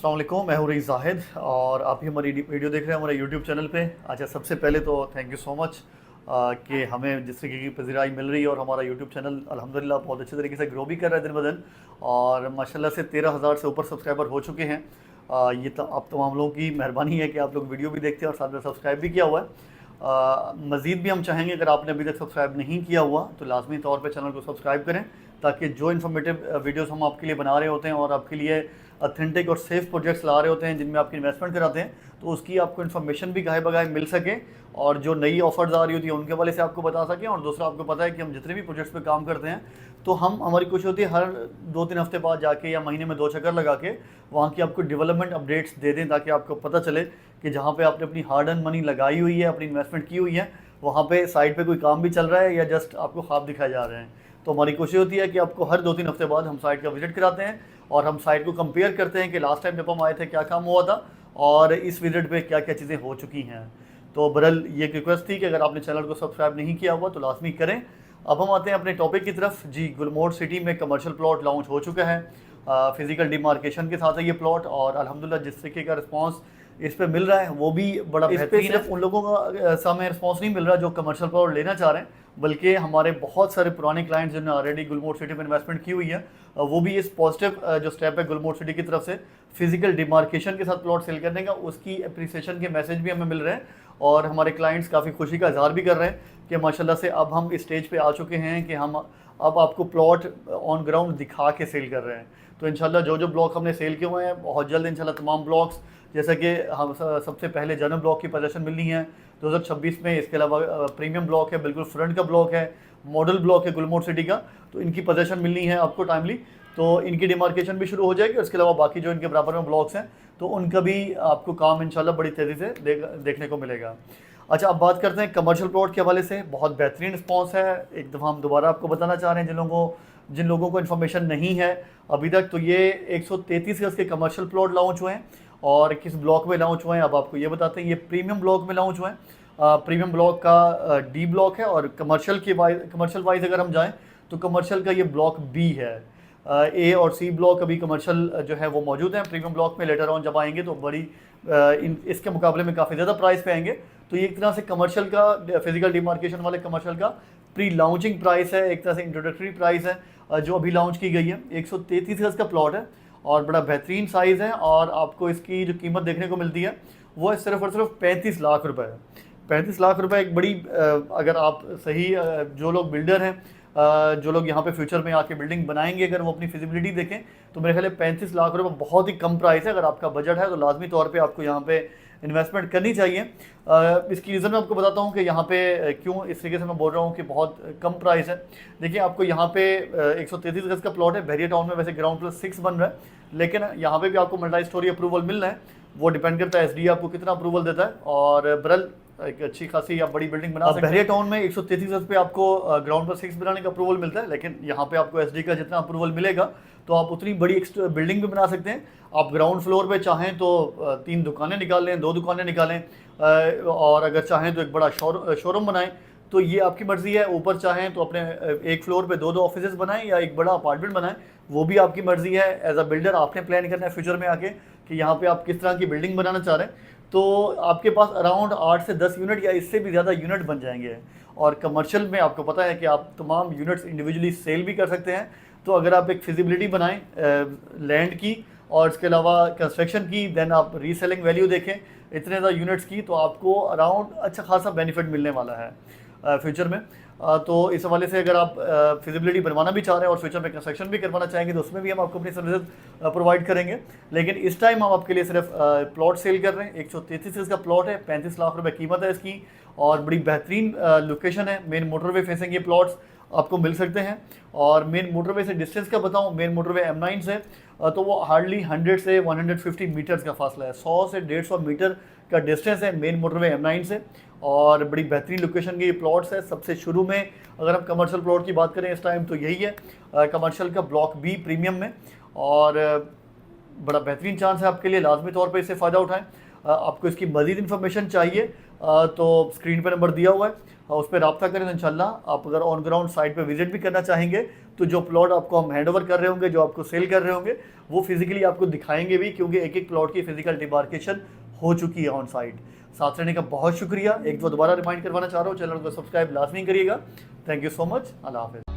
अस्सलाम वालेकुम, मैं हूँ रईस ज़ाहिद और आप ही हमारी वीडियो देख रहे हैं हमारे यूट्यूब चैनल पे। अच्छा, सबसे पहले तो थैंक यू सो मच कि हमें जिस तरीके की पज़ीराई मिल रही है और हमारा यूट्यूब चैनल अल्हम्दुलिल्लाह बहुत अच्छे तरीके से ग्रो भी कर रहा है दिन ब दिन। और माशाल्लाह से 13,000 से ऊपर सब्सक्राइबर हो चुके हैं। ये तो आप तमाम लोगों की मेहरबानी है कि आप लोग वीडियो भी देखते हैं और साथ में सब्सक्राइब भी किया हुआ है। मज़ीद भी हम चाहेंगे, अगर आपने अभी तक सब्सक्राइब नहीं किया हुआ तो लाजमी तौर पर चैनल को सब्सक्राइब करें, ताकि जो इन्फॉर्मेटिव वीडियोस हम आपके लिए बना रहे होते हैं और आपके लिए अथेंटिक और सेफ प्रोजेक्ट्स ला रहे होते हैं जिनमें आपकी इन्वेस्टमेंट कराते हैं, तो उसकी आपको इन्फॉर्मेशन भी गाहे बगाहे मिल सके और जो नई ऑफर्स आ रही होती है उनके वाले से आपको बता सकें। और दूसरा, आपको पता है कि हम जितने भी प्रोजेक्ट्स पे काम करते हैं तो हमारी कोशिश होती है हर 2-3 हफ्ते बाद जाके या महीने में 2 चक्कर लगा के वहाँ की आपको डेवलपमेंट अपडेट्स दे दें, ताकि आपको पता चले कि जहाँ पे आपने अपनी हार्ड अर्न मनी लगाई हुई है, अपनी इन्वेस्टमेंट की हुई है, वहाँ पे साइड पे कोई काम भी चल रहा है या जस्ट आपको ख्वाब दिखाए जा रहे हैं। तो हमारी कोशिश होती है कि आपको हर 2-3 हफ्ते बाद हम साइट का विजिट कराते हैं और हम साइट को कंपेयर करते हैं कि लास्ट टाइम जब हम आए थे क्या काम हुआ था और इस विजिट पे क्या क्या चीज़ें हो चुकी हैं। तो बहरहाल ये रिक्वेस्ट थी कि अगर आपने चैनल को सब्सक्राइब नहीं किया हुआ तो लाजमी करें। अब हम आते हैं अपने टॉपिक की तरफ। जी, गुलमोहर सिटी में कमर्शियल प्लॉट लॉन्च हो चुका है। फिज़िकल डिमार्केशन के साथ है ये प्लॉट और अल्हम्दुलिल्लाह जिस तरीके का रिस्पांस इस पे मिल रहा है वो भी बड़ा बेहतरीन है। सिर्फ उन लोगों का समय रिस्पांस नहीं मिल रहा जो कमर्शियल प्लॉट लेना चाह रहे हैं, बल्कि हमारे बहुत सारे पुराने क्लाइंट्स जिन्होंने ऑलरेडी गुलमोहर सिटी में इन्वेस्टमेंट की हुई है, वो भी इस पॉजिटिव जो स्टेप है गुलमोहर सिटी की तरफ से फिजिकल डिमार्केशन के साथ प्लॉट सेल करने का, उसकी अप्रिसिएशन के मैसेज भी हमें मिल रहे हैं। और हमारे क्लाइंट्स काफ़ी खुशी का इजहार भी कर रहे हैं कि माशाल्लाह से अब हम इस स्टेज पे आ चुके हैं कि हम अब आपको प्लॉट ऑन ग्राउंड दिखा के सेल कर रहे हैं। तो इंशाल्लाह जो जो ब्लॉक हमने सेल किए हुए हैं बहुत जल्द इंशाल्लाह तमाम ब्लॉक्स, जैसा कि हम सबसे पहले जनरल ब्लॉक की पोजीशन मिलनी है 2026 में। इसके अलावा प्रीमियम ब्लॉक है, बिल्कुल फ्रंट का ब्लॉक है, मॉडल ब्लॉक है गुलमोहर सिटी का, तो इनकी पोजीशन मिलनी है आपको टाइमली। तो इनकी डिमार्केशन भी शुरू हो जाएगी और इसके अलावा बाकी जो इनके बराबर में ब्लॉक्स हैं तो उनका भी आपको काम इंशाल्लाह बड़ी तेज़ी से देखने को मिलेगा। अच्छा, अब बात करते हैं कमर्शियल प्लॉट के हवाले से। बहुत बेहतरीन रिस्पॉन्स है। एक दफ़ा हम दोबारा आपको बताना चाह रहे हैं जिन लोगों को इन्फॉर्मेशन नहीं है अभी तक, तो ये 133 गज़ के कमर्शियल प्लॉट लॉन्च हुए हैं और किस ब्लॉक में लॉन्च हुए हैं अब आपको ये बताते हैं। ये प्रीमियम ब्लॉक में लॉन्च हुए हैं। प्रीमियम ब्लॉक का डी ब्लॉक है और कमर्शियल वाइज अगर हम जाएँ तो कमर्शियल का ये ब्लॉक बी है। ए और सी ब्लॉक अभी कमर्शियल जो है वो मौजूद हैं। प्रीमियम ब्लॉक में लेटर ऑन जब आएंगे तो बड़ी इसके मुकाबले में काफ़ी ज़्यादा प्राइस पे आएंगे। तो ये एक तरह से कमर्शियल का फिजिकल डिमार्केशन वाले कमर्शियल का प्री लॉन्चिंग प्राइस है, एक तरह से इंट्रोडक्टरी प्राइस है जो अभी लॉन्च की गई है। 133 गज़ का प्लॉट है और बड़ा बेहतरीन साइज़ है और आपको इसकी जो कीमत देखने को मिलती है वो है सिर्फ और सिर्फ 35 लाख रुपए है। 35 लाख रुपए एक बड़ी अगर आप सही जो लोग बिल्डर हैं, जो लोग यहाँ पे फ्यूचर में आके बिल्डिंग बनाएंगे, अगर वो अपनी फिजिबिलिटी देखें तो मेरे ख्याल है 35 लाख रुपए बहुत ही कम प्राइस है। अगर आपका बजट है तो लाजमी तौर पे आपको यहाँ पे इन्वेस्टमेंट करनी चाहिए। इसकी रीज़न मैं आपको बताता हूँ कि यहाँ पे क्यों इस तरीके से मैं बोल रहा हूँ कि बहुत कम प्राइस है। देखिए, आपको यहाँ पे 133 गज़ का प्लॉट है। बैरियर टाउन में वैसे ग्राउंड प्लस 6 बन रहा है, लेकिन यहाँ पे भी आपको मल्टी स्टोरी अप्रूवल मिल रहा है। वो डिपेंड करता है एसडी आपको कितना अप्रूवल देता है और बरल एक अच्छी खासी आप बड़ी बिल्डिंग बना सकते हैं। बैरियर टाउन में 133 गज़ पे आपको ग्राउंड पर 6 बनाने का अप्रूवल मिलता है, लेकिन यहाँ पे आपको एसडी का जितना अप्रूवल मिलेगा तो आप उतनी बड़ी बिल्डिंग भी बना सकते हैं। आप ग्राउंड फ्लोर पे चाहें तो 3 दुकानें निकाल लें, 2 दुकानें निकालें और अगर चाहें तो एक बड़ा शोरूम बनाएं, तो ये आपकी मर्ज़ी है। ऊपर चाहें तो अपने एक फ्लोर पे 2 ऑफिसेज बनाएं या एक बड़ा अपार्टमेंट बनाएं, वो भी आपकी मर्ज़ी है। एज अ बिल्डर आपने प्लान करना है फ्यूचर में आके कि यहाँ पे आप किस तरह की बिल्डिंग बनाना चाह रहे हैं। तो आपके पास अराउंड 8 से 10 यूनिट या इससे भी ज़्यादा यूनिट बन जाएंगे। और कमर्शियल में आपको पता है कि आप तमाम यूनिट्स इंडिविजुअली सेल भी कर सकते हैं। तो अगर आप एक फिजिबिलिटी बनाएं लैंड की और इसके अलावा कंस्ट्रक्शन की, देन आप रीसेलिंग वैल्यू देखें इतने ज़्यादा यूनिट्स की, तो आपको अराउंड अच्छा खासा बेनिफिट मिलने वाला है फ्यूचर में। तो इस हवाले से अगर आप फिजिबिलिटी बनवाना भी चाह रहे हैं और फ्यूचर में कंस्ट्रक्शन भी करवाना चाहेंगे तो उसमें भी हम आपको अपनी सर्विसेज प्रोवाइड करेंगे। लेकिन इस टाइम हम आपके लिए सिर्फ प्लॉट सेल कर रहे हैं। 133 गज़ का प्लॉट है, 35 लाख रुपए कीमत है इसकी और बड़ी बेहतरीन लोकेशन है। मेन मोटरवे फेसिंग ये प्लॉट्स आपको मिल सकते हैं। और मेन मोटरवे से डिस्टेंस का बताऊं, मेन मोटरवे M9 से तो वो हार्डली 100 से 150 मीटर्स का फासला है। 100 से 150 मीटर का डिस्टेंस है मेन मोटरवे M9 से और बड़ी बेहतरीन लोकेशन के ये प्लॉट्स है। सबसे शुरू में अगर हम कमर्शियल प्लॉट की बात करें इस टाइम तो यही है कमर्शियल का ब्लॉक बी प्रीमियम में, और बड़ा बेहतरीन चांस है आपके लिए, लाजमी तौर पर इससे फ़ायदा उठाएँ। आपको इसकी मज़ीद इन्फॉर्मेशन चाहिए तो स्क्रीन पर नंबर दिया हुआ है, उस पर रब्ता करें। तो इंशाल्लाह आप अगर ऑन ग्राउंड साइट पर विजिट भी करना चाहेंगे तो जो प्लॉट आपको हम हैंड ओवर कर रहे होंगे, जो आपको सेल कर रहे होंगे, वो फिजिकली आपको दिखाएंगे भी, क्योंकि एक एक प्लॉट की फिजिकल डिमार्केशन हो चुकी है ऑन साइट। साथ रहने का बहुत शुक्रिया। एक दो दोबारा रिमाइंड करवाना चाह रहा हूँ, चैनल को सब्सक्राइब लाजमी करिएगा। Thank you so much. अल्लाह हाफिज़।